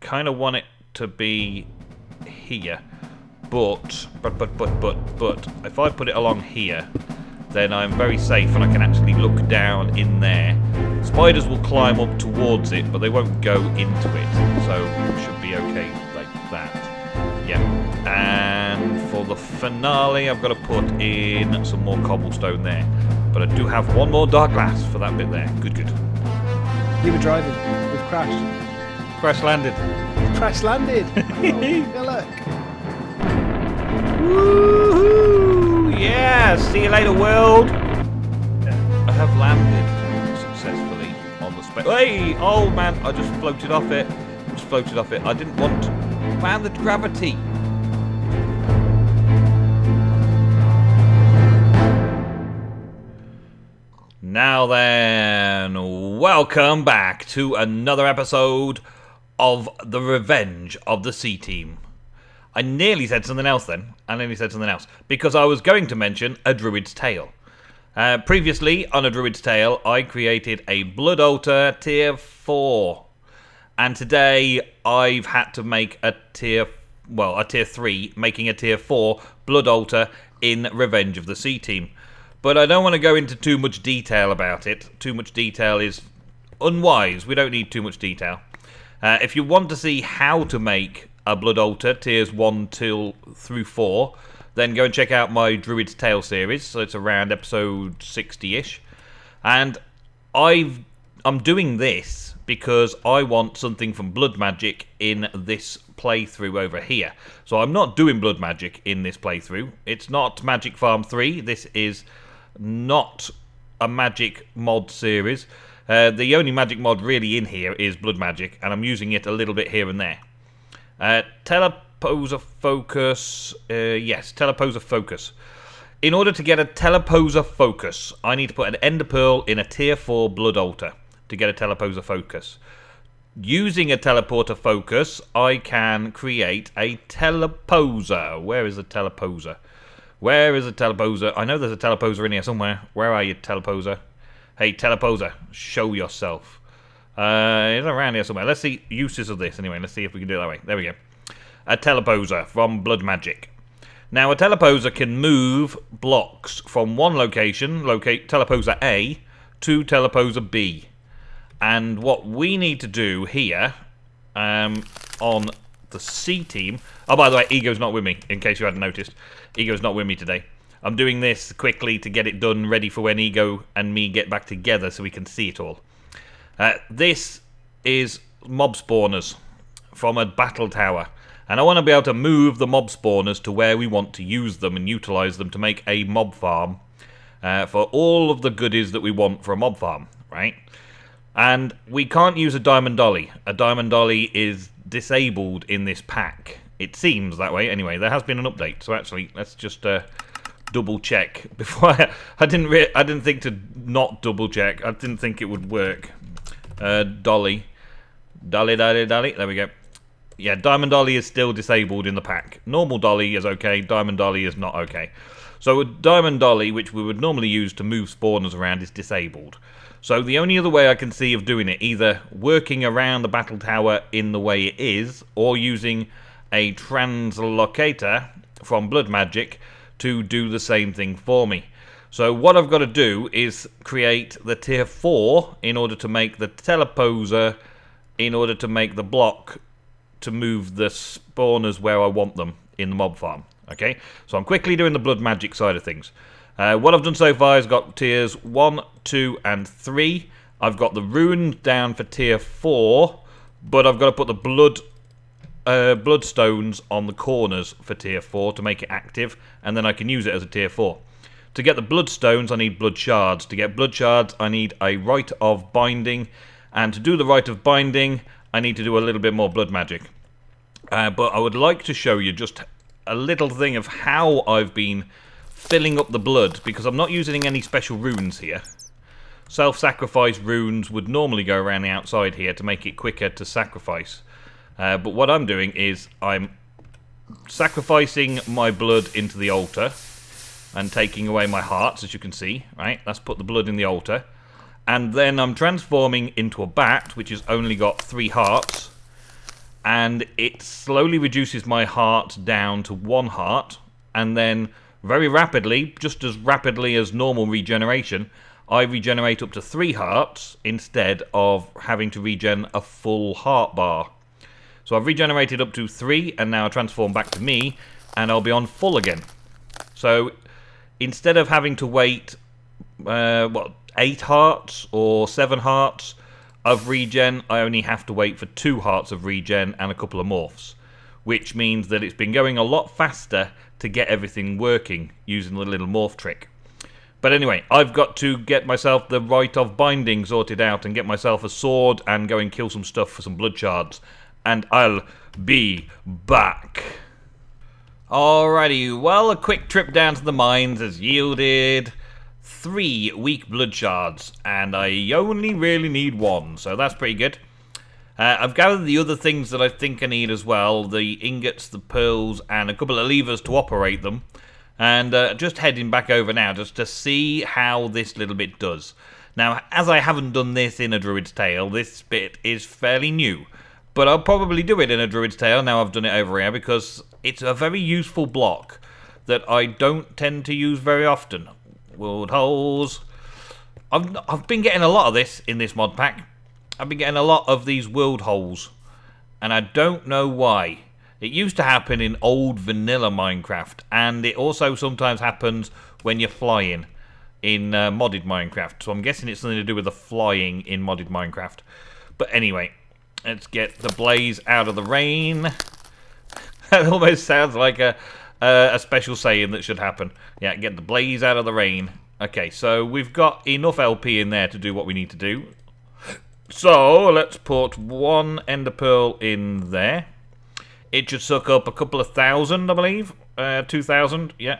kind of want it to be here. But, if I put it along here, then I'm very safe and I can actually look down in there. Spiders will climb up towards it, but they won't go into it. So, it should be okay like that. Yeah. And for the finale, I've got to put in some more cobblestone there. But I do have one more dark glass for that bit there. Good. You were driving. We've crashed. Crash landed. Crash landed. Oh, look. Woohoo! Yeah! See you later, world. I have landed successfully on the space. Hey! Oh man! I just floated off it. I didn't want to. Man, the gravity. Now then, welcome back to another episode of The Revenge of the CTeam. I nearly said something else then. Because I was going to mention A Druid's Tale. Previously, on A Druid's Tale, I created a Blood Altar Tier 4. And today, I've had to make a Tier 3, making a Tier 4 Blood Altar in Revenge of the CTeam. But I don't want to go into too much detail about it. Too much detail is unwise. We don't need too much detail. If you want to see how to make a Blood Altar, tiers 1 through 4, then go and check out my Druid's Tale series. So it's around episode 60-ish. And I'm doing this because I want something from Blood Magic in this playthrough over here. So I'm not doing Blood Magic in this playthrough. It's not Magic Farm 3. This is not a magic mod series. The only magic mod really in here is Blood Magic, and I'm using it a little bit here and there. Teleposer Focus. Yes, Teleposer Focus. In order to get a Teleposer Focus, I need to put an Ender Pearl in a Tier 4 Blood Altar to get a Teleposer Focus. Using a Teleporter Focus, I can create a Teleposer. Where is the Teleposer? I know there's a Teleposer in here somewhere. Where are you, Teleposer? Hey, Teleposer, show yourself. It's around here somewhere. Let's see uses of this. Anyway, let's see if we can do it that way. There we go. A Teleposer from Blood Magic. Now, a Teleposer can move blocks from one location, locate Teleposer A, to Teleposer B. And what we need to do here, on the CTeam... Oh, by the way, Ego's not with me, in case you hadn't noticed. Ego's not with me today. I'm doing this quickly to get it done, ready for when Ego and me get back together so we can see it all. This is mob spawners from a battle tower. And I want to be able to move the mob spawners to where we want to use them and utilize them to make a mob farm for all of the goodies that we want for a mob farm, right? And we can't use a diamond dolly. A diamond dolly is disabled in this pack. It seems that way. Anyway, there has been an update. So actually, let's just double check before I didn't think to not double check. I didn't think it would work. Dolly. There we go. Yeah, Diamond Dolly is still disabled in the pack. Normal Dolly is okay. Diamond Dolly is not okay. So a Diamond Dolly, which we would normally use to move spawners around, is disabled. So the only other way I can see of doing it, either working around the battle tower in the way it is, or using a translocator from Blood Magic to do the same thing for me. So what I've got to do is create the tier 4 in order to make the teleposer, in order to make the block to move the spawners where I want them in the mob farm. Okay, so I'm quickly doing the Blood Magic side of things. What I've done so far is got tiers 1, 2 and 3. I've got the runes down for tier 4, but I've got to put the bloodstones on the corners for tier 4 to make it active, and then I can use it as a tier 4. To get the bloodstones, I need blood shards. To get blood shards, I need a rite of binding, and to do the rite of binding, I need to do a little bit more blood magic. But I would like to show you just a little thing of how I've been filling up the blood, because I'm not using any special runes here. Self-sacrifice runes would normally go around the outside here to make it quicker to sacrifice. But what I'm doing is I'm sacrificing my blood into the altar and taking away my hearts, as you can see, right? That's put the blood in the altar. And then I'm transforming into a bat, which has only got 3 hearts. and it slowly reduces my heart down to 1 heart, and then very rapidly, just as rapidly as normal regeneration, I regenerate up to 3 hearts instead of having to regen a full heart bar. So I've regenerated up to 3, and now I transform back to me, and I'll be on full again. So instead of having to wait 8 hearts or 7 hearts of regen, I only have to wait for 2 hearts of regen and a couple of morphs, which means that it's been going a lot faster to get everything working using the little morph trick. But anyway, I've got to get myself the rite of binding sorted out and get myself a sword and go and kill some stuff for some blood shards, and I'll be back. Alrighty, well, a quick trip down to the mines has yielded 3 weak blood shards, and I only really need 1, so that's pretty good. I've gathered the other things that I think I need as well, the ingots, the pearls, and a couple of levers to operate them. And just heading back over now just to see how this little bit does. Now, as I haven't done this in A Druid's Tale, this bit is fairly new. But I'll probably do it in A Druid's Tale now I've done it over here, because it's a very useful block that I don't tend to use very often. World holes. I've been getting a lot of this in this mod pack. I've been getting a lot of these world holes, and I don't know why. It used to happen in old vanilla Minecraft, and it also sometimes happens when you're flying in modded Minecraft. So I'm guessing it's something to do with the flying in modded Minecraft. But anyway, let's get the blaze out of the rain. That almost sounds like a special saying that should happen. Yeah, get the blaze out of the rain. Okay, so we've got enough LP in there to do what we need to do. So let's put 1 ender pearl in there. It should suck up a couple of thousand, I believe. 2,000, yeah.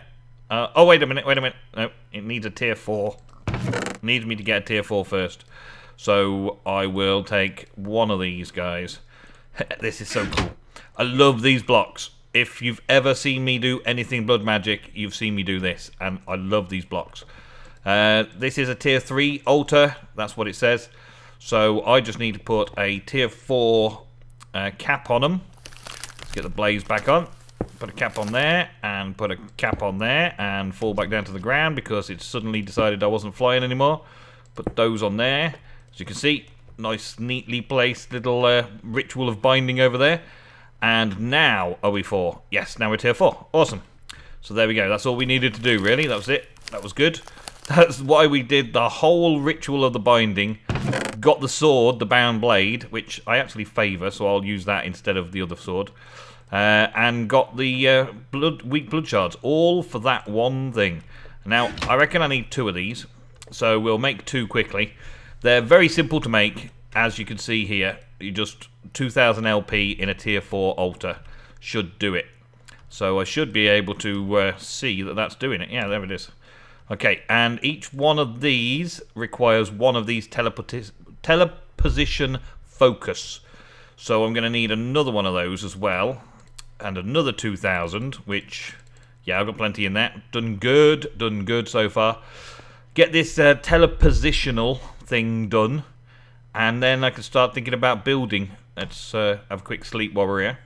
Oh, wait a minute. No, it needs a tier 4. It needs me to get a tier 4 first. So I will take 1 of these guys. This is so cool. I love these blocks. If you've ever seen me do anything blood magic, you've seen me do this. And I love these blocks. This is a tier 3 altar. That's what it says. So I just need to put a tier 4 cap on them. Get the blaze back on, put a cap on there, and put a cap on there, and fall back down to the ground because it suddenly decided I wasn't flying anymore. Put those on there. As you can see, nice, neatly placed little ritual of binding over there. And now, are we 4? Yes, now we're tier 4. Awesome. So there we go. That's all we needed to do, really. That was it. That was good. That's why we did the whole ritual of the binding. Got the sword, the bound blade, which I actually favour, so I'll use that instead of the other sword. And got the weak blood shards, all for that one thing. Now, I reckon I need 2 of these, so we'll make 2 quickly. They're very simple to make, as you can see here. You just 2,000 LP in a tier 4 altar should do it. So I should be able to see that that's doing it. Yeah, there it is. Okay, and each one of these requires 1 of these teleposition focus. So I'm going to need another one of those as well. And another 2,000, which, yeah, I've got plenty in that. Done good so far. Get this telepositional thing done. And then I can start thinking about building. Let's have a quick sleep while we're here.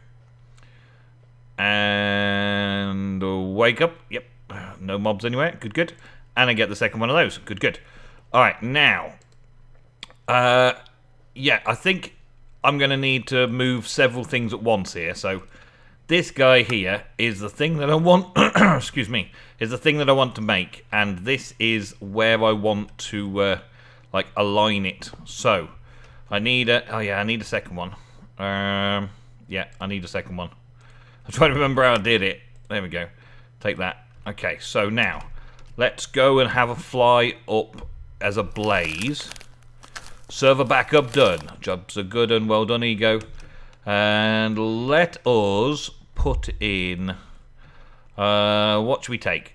And wake up. Yep, no mobs anywhere. Good. And I get the second one of those. Good. Alright, now. Yeah, I think I'm going to need to move several things at once here. So this guy here is the thing that I want. Excuse me. Is the thing that I want to make. And this is where I want to like align it. So I need a. Oh yeah, I need a second one. Yeah, I need a second one. I'm trying to remember how I did it. There we go. Take that. Okay, so now let's go and have a fly up as a blaze. Server backup done. Jobs are good and well done, Ego. And let us put in. What should we take?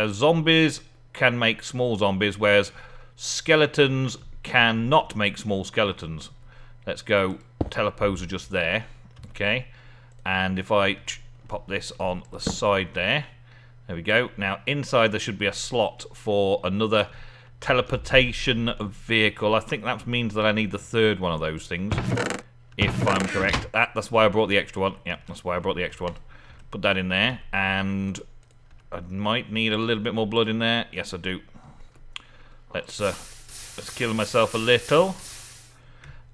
Zombies can make small zombies, whereas skeletons cannot make small skeletons. Let's go teleposer just there. Okay. And if I pop this on the side there we go. Now inside there should be a slot for another teleportation vehicle. I think that means that I need the 3rd one of those things. if I'm correct. That's why I brought the extra one. Yeah, that's why I brought the extra one. Put that in there, and I might need a little bit more blood in there. Yes, I do. Let's kill myself a little,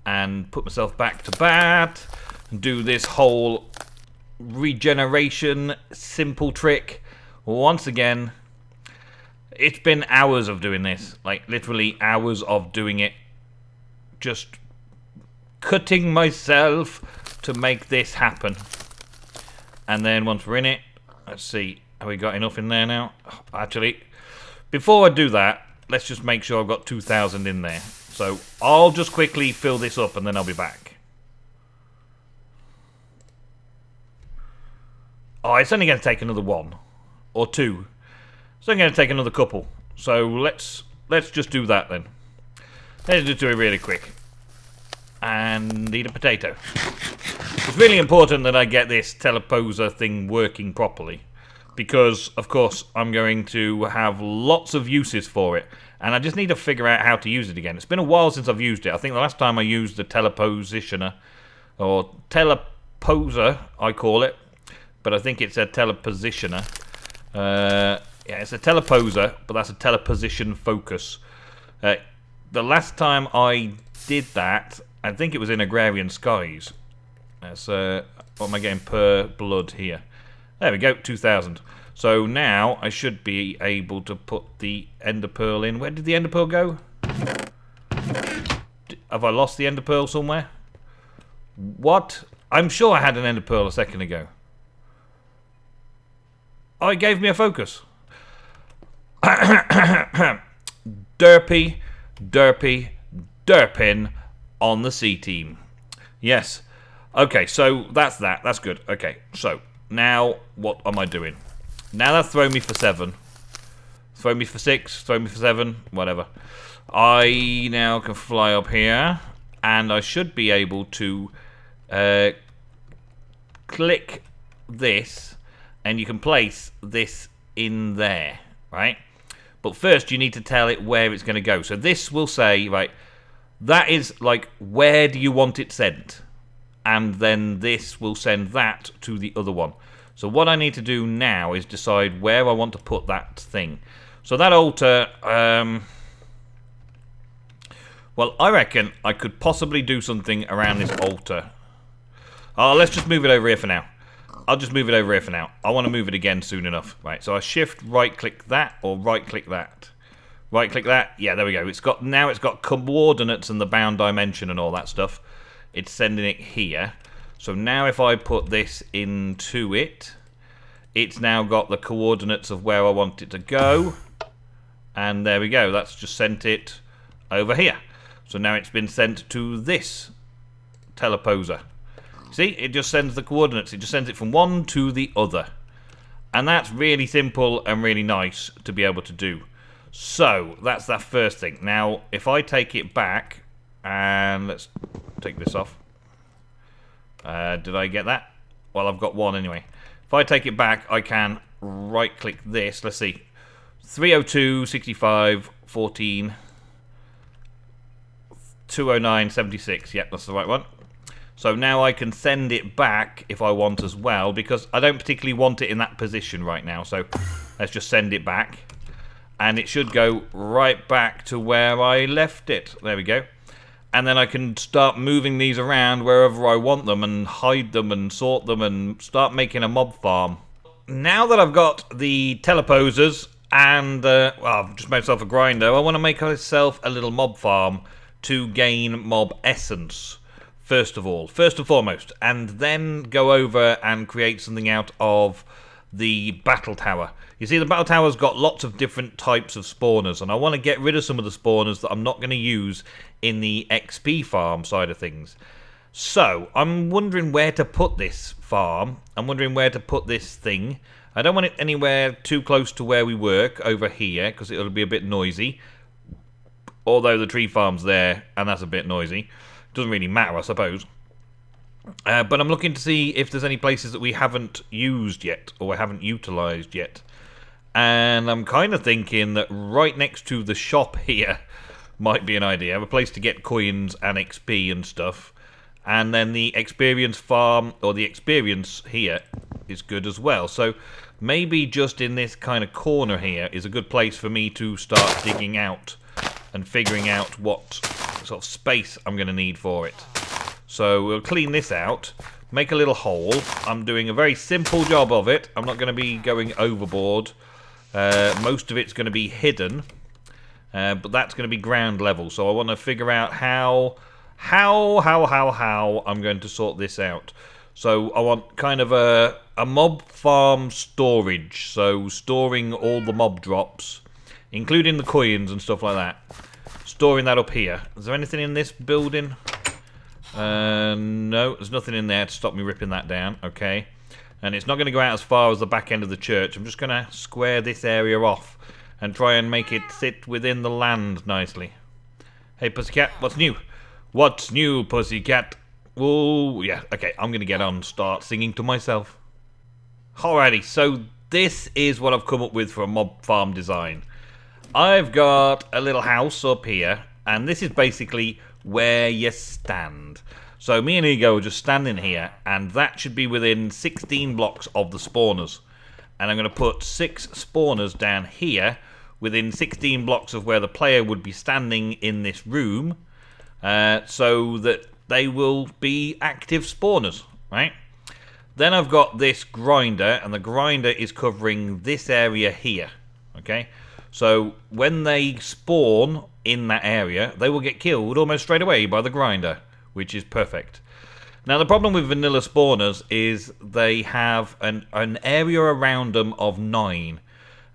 and put myself back to bat, and do this whole regeneration simple trick once again. It's been hours of doing this, like literally hours of doing it, just cutting myself to make this happen. And then once we're in it, let's see, have we got enough in there now? Actually, before I do that, let's just make sure I've got 2,000 in there. So I'll just quickly fill this up and then I'll be back. Oh, it's only going to take another one or two. It's only going to take another couple. So let's just do that then. Let's just do it really quick. And need a potato. It's really important that I get this teleposer thing working properly, because of course I'm going to have lots of uses for it, and I just need to figure out how to use it again. It's been a while since I've used it. I think the last time I used the telepositioner, or teleposer I call it, but I think it's a telepositioner. Yeah, it's a teleposer, but that's a teleposition focus. The last time I did that, I think it was in Agrarian Skies. That's what am I getting per blood here? There we go, 2,000. So now I should be able to put the ender pearl in. Where did the ender pearl go? Have I lost the ender pearl somewhere? What? I'm sure I had an ender pearl a second ago. Oh, it gave me a focus. Derpy, derpy, derpin on the CTeam. Yes. Okay, so that's that. That's good. Okay, so now what am I doing? Now that's thrown me for 7. Throw me for 6. Throw me for 7. Whatever. I now can fly up here, and I should be able to click this, and you can place this in there, right? But first you need to tell it where it's going to go. So this will say, right, that is like, where do you want it sent? And then this will send that to the other one. So what I need to do now is decide where I want to put that thing. So that altar, well, I reckon I could possibly do something around this altar. Let's just move it over here for now. I'll just move it over here for now. I want to move it again soon enough. Right, so I shift right-click that, or right-click that. Right-click that. Yeah, there we go. Now it's got coordinates and the bound dimension and all that stuff. It's sending it here. So now if I put this into it, it's now got the coordinates of where I want it to go. And there we go. That's just sent it over here. So now it's been sent to this teleposer. See, it just sends the coordinates. It just sends it from one to the other. And that's really simple and really nice to be able to do. So that's that first thing. Now, if I take it back, and let's take this off. Did I get that? Well, I've got one anyway. If I take it back, I can right-click this. Let's see. 302, 65, 14, 209, 76. Yep, that's the right one. So now I can send it back if I want as well, because I don't particularly want it in that position right now. So let's just send it back. And it should go right back to where I left it. There we go. And then I can start moving these around wherever I want them, and hide them and sort them, and start making a mob farm. Now that I've got the teleposers and well, I've just made myself a grinder, I want to make myself a little mob farm to gain mob essence. First and foremost, and then go over and create something out of the battle tower. You see, the battle tower's got lots of different types of spawners, and I want to get rid of some of the spawners that I'm not going to use in the XP farm side of things. So, I'm wondering where to put this farm. I'm wondering where to put this thing. I don't want it anywhere too close to where we work over here, because it'll be a bit noisy. Although the tree farm's there, and that's a bit noisy. Doesn't really matter, I suppose. But I'm looking to see if there's any places that we haven't used yet, or haven't utilised yet. And I'm kind of thinking that right next to the shop here might be an idea. A place to get coins and XP and stuff. And then the experience farm, or the experience here, is good as well. So maybe just in this kind of corner here is a good place for me to start digging out and figuring out what sort of space I'm going to need for it. So we'll clean this out, make a little hole. I'm doing a very simple job of it. I'm not going to be going overboard. Most of it's going to be hidden, but that's going to be ground level. So I want to figure out how I'm going to sort this out. So I want kind of a mob farm storage. So storing all the mob drops, including the coins and stuff like that. Storing that up here. Is there anything in this building? No, there's nothing in there to stop me ripping that down. Okay. And it's not going to go out as far as the back end of the church. I'm just going to square this area off and try and make it sit within the land nicely. Hey, pussycat, what's new? What's new, pussycat? Oh, yeah, okay, I'm going to get on, start singing to myself. Alrighty, so this is what I've come up with for a mob farm design. I've got a little house up here, and this is basically where you stand. So me and Ego are just standing here, and that should be within 16 blocks of the spawners. And I'm going to put 6 spawners down here, within 16 blocks of where the player would be standing in this room, so that they will be active spawners, right? Then I've got this grinder, and the grinder is covering this area here, okay? So when they spawn in that area, they will get killed almost straight away by the grinder, which is perfect. Now the problem with vanilla spawners is they have an area around them of 9.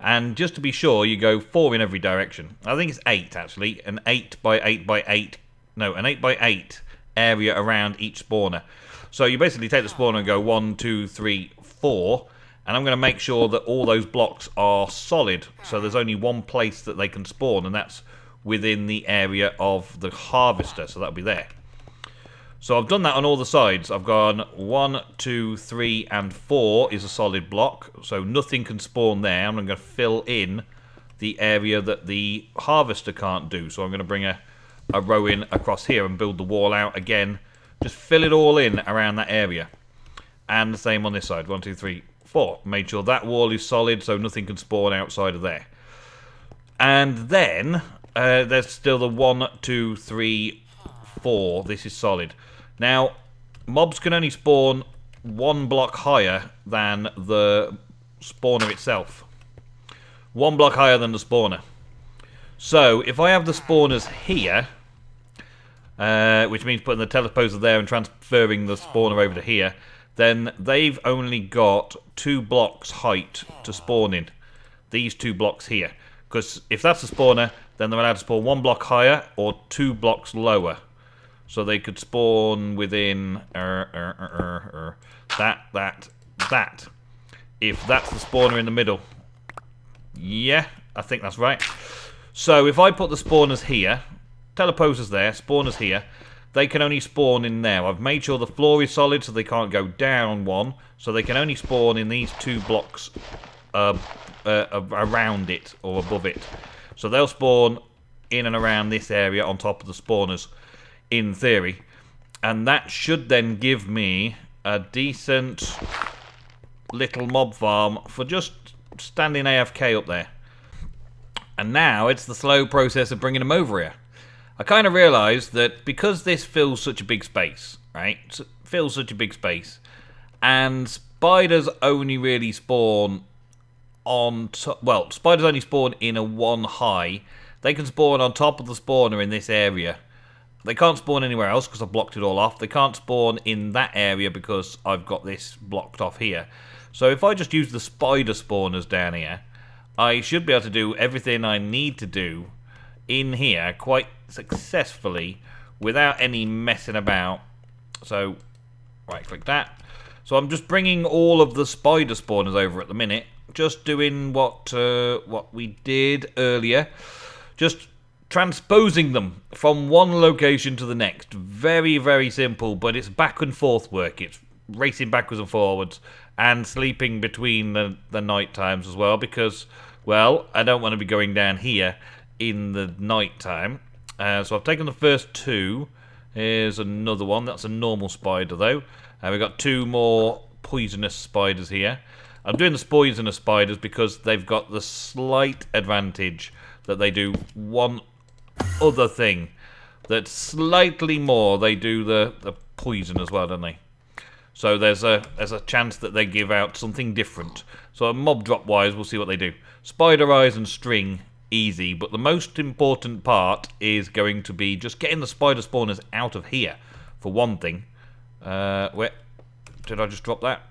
And just to be sure, you go 4 in every direction. I think it's 8 actually, an 8 by 8 by 8, no, an 8 by 8 area around each spawner. So you basically take the spawner and go 1, 2, 3, 4, and I'm going to make sure that all those blocks are solid. So there's only one place that they can spawn, and that's within the area of the harvester, so that'll be there. So I've done that on all the sides. I've gone 1, 2, 3, and 4 is a solid block, so nothing can spawn there. I'm going to fill in the area that the harvester can't do. So I'm going to bring a row in across here and build the wall out again. Just fill it all in around that area. And the same on this side. 1, 2, 3, 4. Made sure that wall is solid so nothing can spawn outside of there. And then there's still the 1, 2, 3, 4. This is solid. Now, mobs can only spawn 1 block higher than the spawner itself. 1 block higher than the spawner. So, if I have the spawners here, which means putting the teleposer there and transferring the spawner over to here, then they've only got 2 blocks height to spawn in. These 2 blocks here. Because if that's the spawner, then they're allowed to spawn 1 block higher or 2 blocks lower. So they could spawn within that. If that's the spawner in the middle. Yeah, I think that's right. So if I put the spawners here, teleposers there, spawners here, they can only spawn in there. I've made sure the floor is solid so they can't go down 1. So they can only spawn in these 2 blocks around it or above it. So they'll spawn in and around this area on top of the spawners, in theory. And that should then give me a decent little mob farm for just standing AFK up there. And now it's the slow process of bringing them over here. I kind of realised that because this fills such a big space, right? Fills such a big space, and spiders only really spawn on top. Well, spiders only spawn in a 1 high. They can spawn on top of the spawner in this area. They can't spawn anywhere else because I've blocked it all off. They can't spawn in that area because I've got this blocked off here. So if I just use the spider spawners down here, I should be able to do everything I need to do in here quite successfully without any messing about. So right click that. So I'm just bringing all of the spider spawners over at the minute, just doing what we did earlier, just transposing them from one location to the next. Very, very simple, but it's back and forth work. It's racing backwards and forwards and sleeping between the night times as well, because, well, I don't want to be going down here in the night time. So I've taken the first 2 Here's another one. That's a normal spider, though. And we've got 2 more poisonous spiders here. I'm doing the poisonous spiders because they've got the slight advantage that they do one other thing. That's slightly more. They do the poison as well, don't they? So there's a chance that they give out something different. So mob drop wise, we'll see what they do. Spider eyes and string, easy. But the most important part is going to be just getting the spider spawners out of here, for one thing. Where did I just drop that?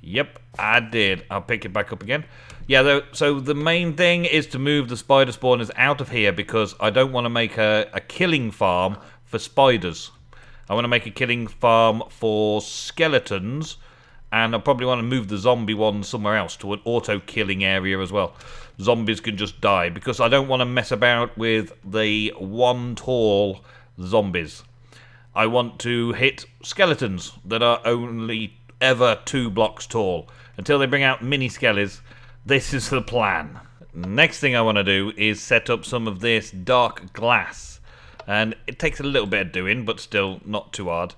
Yep, I did. I'll pick it back up again. Yeah, so the main thing is to move the spider spawners out of here because I don't want to make a killing farm for spiders. I want to make a killing farm for skeletons, and I probably want to move the zombie one somewhere else to an auto-killing area as well. Zombies can just die because I don't want to mess about with the 1 tall zombies. I want to hit skeletons that are only ever 2 blocks tall. Until they bring out mini skellies, this is the plan. Next thing I want to do is set up some of this dark glass. And it takes a little bit of doing, but still not too hard.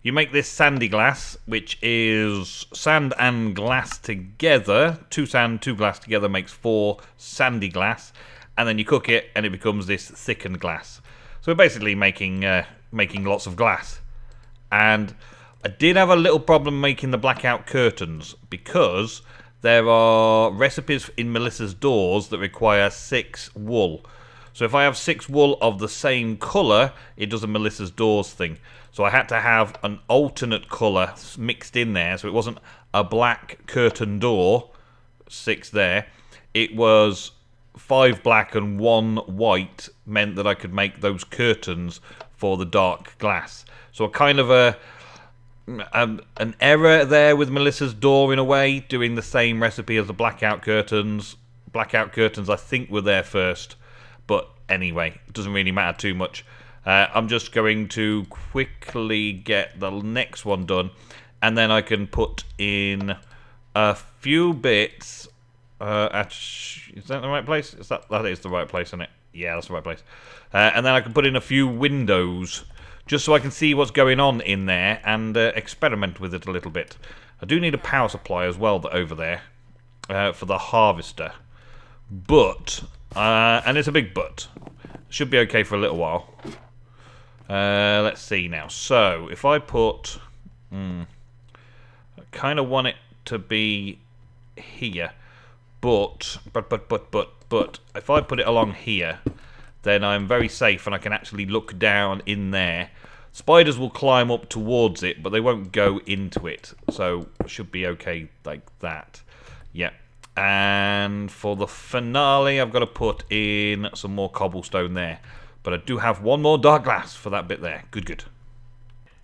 You make this sandy glass, which is sand and glass together. 2 sand, 2 glass together makes 4 sandy glass. And then you cook it, and it becomes this thickened glass. So we're basically making lots of glass. And I did have a little problem making the blackout curtains because there are recipes in Melissa's doors that require 6 wool. So if I have 6 wool of the same colour, it does a Melissa's doors thing. So I had to have an alternate colour mixed in there. So it wasn't a black curtain door, 6 there. It was 5 black and 1 white meant that I could make those curtains for the dark glass. So a kind of an error there with Melissa's door in a way, doing the same recipe as the blackout curtains. Blackout curtains I think were there first, but anyway, it doesn't really matter too much. I'm just going to quickly get the next one done, and then I can put in a few bits. Is that the right place? That is the right place, isn't it? Yeah, that's the right place. And then I can put in a few windows, just so I can see what's going on in there and experiment with it a little bit. I do need a power supply as well over there for the harvester. But, and it's a big but, should be okay for a little while. Let's see now. So, if I put, I kind of want it to be here. But, if I put it along here, then I'm very safe and I can actually look down in there. Spiders will climb up towards it, but they won't go into it. So it should be okay like that. Yeah. And for the finale, I've got to put in some more cobblestone there. But I do have 1 more dark glass for that bit there. Good.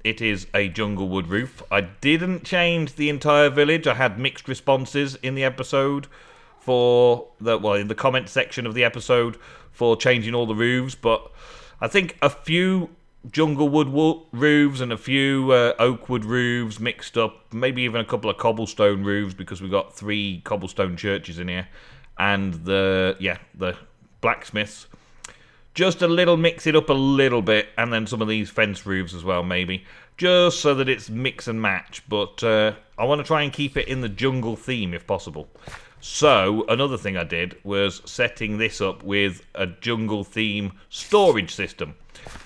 It is a jungle wood roof. I didn't change the entire village. I had mixed responses in the episode in the comment section of the episode for changing all the roofs, but I think a few jungle wood roofs and a few oak wood roofs mixed up, maybe even a couple of cobblestone roofs because we've got 3 cobblestone churches in here, and the blacksmiths. Just a little, mix it up a little bit, and then some of these fence roofs as well, maybe, just so that it's mix and match. But I want to try and keep it in the jungle theme if possible. So another thing I did was setting this up with a jungle theme storage system.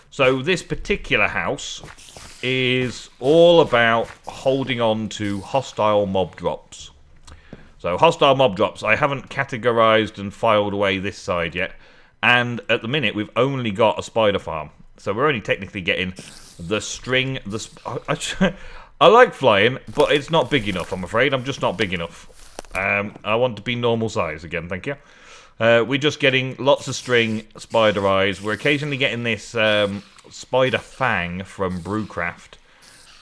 So this particular house is all about holding on to hostile mob drops. So hostile mob drops, I haven't categorized and filed away this side yet. And at the minute, we've only got a spider farm. So we're only technically getting the string. I like flying, but it's not big enough, I'm afraid. I'm just not big enough. I want to be normal size again, thank you. We're just getting lots of string, spider eyes. We're occasionally getting this spider fang from Brewcraft.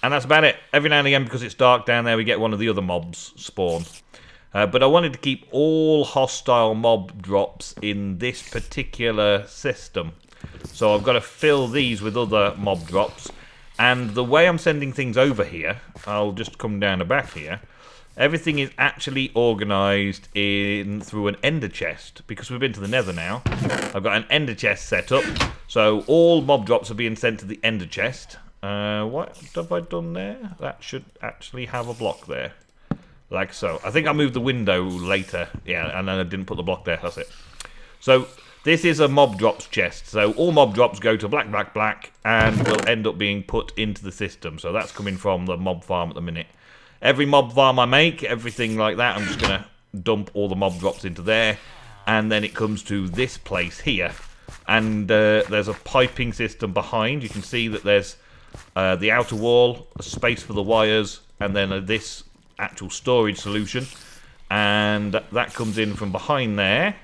And that's about it. Every now and again, because it's dark down there, we get one of the other mobs spawn. But I wanted to keep all hostile mob drops in this particular system. So I've got to fill these with other mob drops. And the way I'm sending things over here, I'll just come down the back here, Everything is actually organised through an ender chest, because we've been to the nether now. I've got an ender chest set up, so all mob drops are being sent to the ender chest. What have I done there? That should actually have a block there. Like so. I think I moved the window later. Yeah, and then I didn't put the block there. That's it. So this is a mob drops chest. So all mob drops go to black, black, black, and will end up being put into the system. So that's coming from the mob farm at the minute. Every mob farm I make, everything like that, I'm just going to dump all the mob drops into there. And then it comes to this place here. And there's a piping system behind. You can see that there's the outer wall, a space for the wires, and then this actual storage solution. And that comes in from behind there.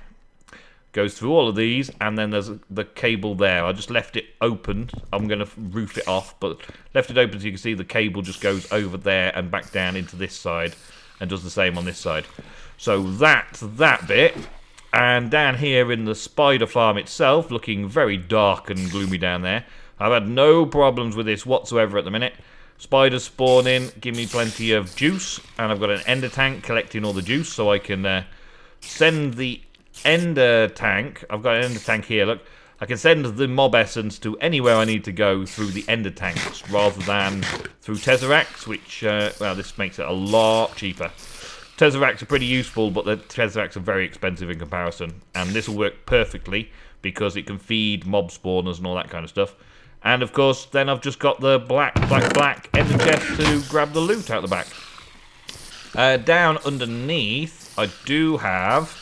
Goes through all of these, and then there's the cable there. I just left it open. I'm going to roof it off, but left it open so you can see the cable just goes over there and back down into this side, and does the same on this side. So that's that bit. And down here in the spider farm itself, looking very dark and gloomy down there. I've had no problems with this whatsoever at the minute. Spiders spawn in, give me plenty of juice, and I've got an ender tank collecting all the juice, so I can send the ender tank. I've got an ender tank here, look. I can send the mob essence to anywhere I need to go through the ender tanks rather than through tesseracts, which, well, this makes it a lot cheaper. Tesseracts are pretty useful, but the tesseracts are very expensive in comparison, and this will work perfectly because it can feed mob spawners and all that kind of stuff. And of course, then I've just got the black, black, black ender chest to grab the loot out the back. Down underneath, I do have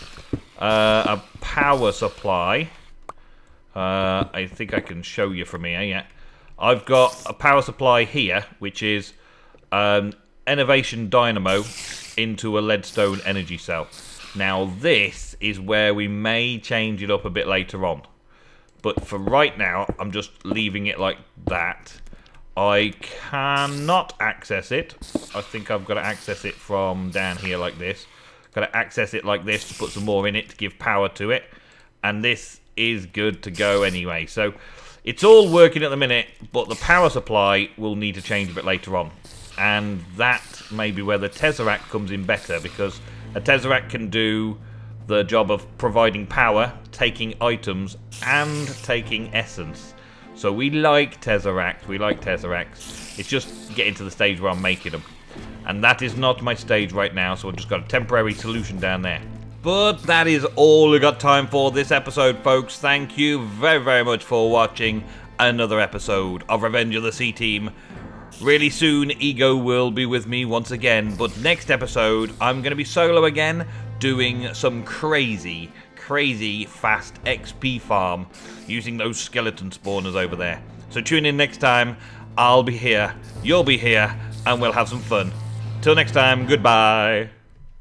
a power supply. I think I can show you from here, yeah. I've got a power supply here, which is Innovation Dynamo into a leadstone energy cell. Now this is where we may change it up a bit later on. But for right now, I'm just leaving it like that. I cannot access it. I think I've got to access it from down here like this. Got to access it like this to put some more in it to give power to it. And this is good to go anyway. So it's all working at the minute, but the power supply will need to change a bit later on. And that may be where the Tesseract comes in better, because a Tesseract can do the job of providing power, taking items, and taking essence. So we like Tesseract, we like Tesseracts. It's just getting to the stage where I'm making them. And that is not my stage right now, so I've just got a temporary solution down there. But that is all we got time for this episode, folks. Thank you very, very much for watching another episode of Revenge of the CTeam. Really soon, Ego will be with me once again, but next episode, I'm going to be solo again, doing some crazy fast XP farm using those skeleton spawners over there. So tune in next time. I'll be here, you'll be here, and we'll have some fun. Till next time, goodbye.